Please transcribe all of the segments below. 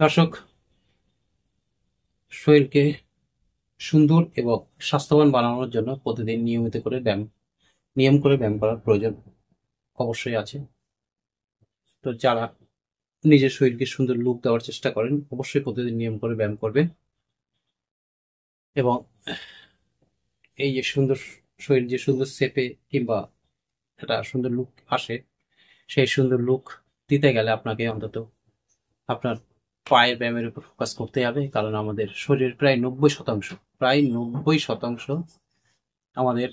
দর্শক, শরীরকে সুন্দর এবং স্বাস্থ্যবান বানানোর জন্য প্রতিদিন নিয়ম করে ব্যায়াম করার প্রয়োজন অবশ্যই আছে। তো যারা নিজের শরীরকে সুন্দর লুক দেওয়ার চেষ্টা করেন, অবশ্যই প্রতিদিন নিয়ম করে ব্যায়াম করবে এবং এই যে সুন্দর শরীর যে সুন্দর শেপে কিংবা একটা সুন্দর লুক আসে, সেই সুন্দর লুক দিতে গেলে আপনাকে অন্তত আপনার পায়ের ব্যায়ামের উপর ফোকাস করতে হবে। কারণ আমাদের শরীরের প্রায় 90% আমাদের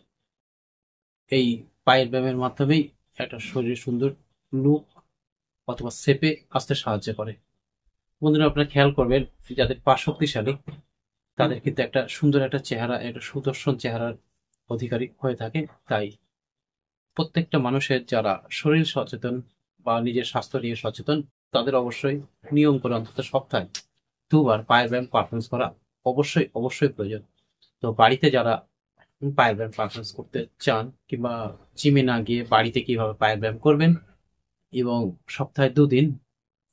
এই পায়ের ব্যায়ামের মাধ্যমেই একটা শরীরের সুন্দর লুক অথবা শেপে আসতে সাহায্য করে। বন্ধুরা, আপনারা খেয়াল করবেন, যাদের পা শক্তিশালী তাদের কিন্তু একটা সুন্দর একটা চেহারা, একটা সুদর্শন চেহারার অধিকারী হয়ে থাকে। তাই প্রত্যেকটা মানুষের যারা শরীর সচেতন বা নিজের স্বাস্থ্য নিয়ে সচেতন, তাদের অবশ্যই নিয়ম করে অন্তত সপ্তাহে 2 বার পায়ের ব্যায়াম পারফরমেন্স করা অবশ্যই অবশ্যই প্রয়োজন। তো বাড়িতে যারা পায়ের ব্যায়াম পারফরমেন্স করতে চান কিংবা জিমে না গিয়ে বাড়িতে কিভাবে পায়ের ব্যায়াম করবেন এবং সপ্তাহে 2 দিন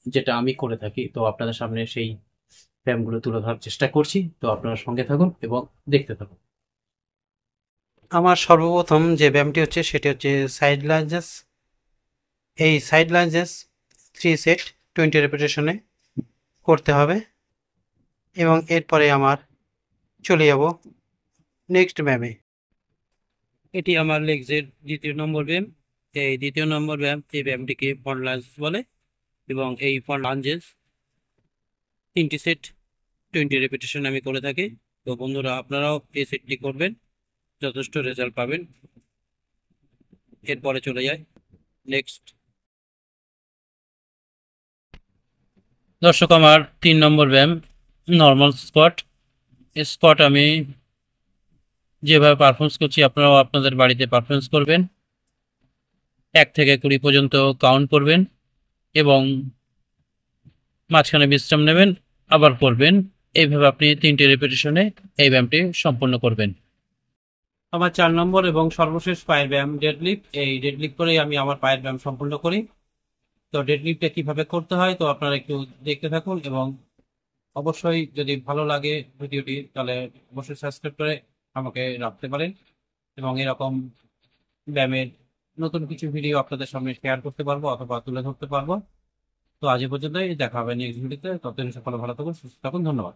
যেটা আমি করে থাকি, তো আপনাদের সামনে সেই ব্যায়ামগুলো তুলে ধরার চেষ্টা করছি। তো আপনারা সঙ্গে থাকুন এবং দেখতে থাকুন। আমার সর্বপ্রথম যে ব্যায়ামটি হচ্ছে সেটি হচ্ছে সাইড লাঞ্জেস। এই সাইড লাঞ্জেস 3 সেট 20 রেপিটেশনে করতে হবে এবং এরপরে আমার চলে যাব নেক্সট ব্যায়ামে। এটি আমার লেগসের দ্বিতীয় নম্বর ব্যায়াম। এই দ্বিতীয় নম্বর ব্যায়াম, এই ব্যায়ামটিকে ফ্রন্ট লাঞ্জ বলে এবং এই ফ্রন্ট লাঞ্জেস 3টি সেট 20 রেপিটেশন আমি করে থাকি। তো বন্ধুরা, আপনারাও এই সেটটি করবেন, যথেষ্ট রেজাল্ট পাবেন। এরপরে চলে যায় নেক্সট। দর্শক, আমার 3 নম্বর ব্যায়াম নর্মাল স্কোয়াট। স্কোয়াট আমি যেভাবে পারফরমেন্স করছি আপনারাও আপনাদের বাড়িতে পারফরমেন্স করবেন। 1 থেকে 20 পর্যন্ত কাউন্ট করবেন এবং মাঝখানে বিশ্রাম নেবেন, আবার করবেন। এইভাবে আপনি 3টে রেপিটেশনে এই ব্যায়ামটি সম্পন্ন করবেন। আমার 4 নম্বর এবং সর্বশেষ পায়ের ব্যায়াম ডেডলিফট। এই ডেডলিফট করেই আমি আমার পায়ের ব্যায়াম সম্পূর্ণ করি। তো ডেডলিফটটা কিভাবে করতে হয় তো আপনারা একটু দেখতে থাকুন এবং অবশ্যই যদি ভালো লাগে ভিডিওটি তাহলে অবশ্যই সাবস্ক্রাইব করে আমাকে রাখতে পারেন এবং এরকম ব্যায়ামের নতুন কিছু ভিডিও আপনাদের সামনে শেয়ার করতে পারবো অথবা তুলে ধরতে পারবো। তো আজ এ পর্যন্তই, দেখা হবে নেক্সট ভিডিওতে। ততদিন সকলে ভালো থাকুন, সুস্থ থাকুন। ধন্যবাদ।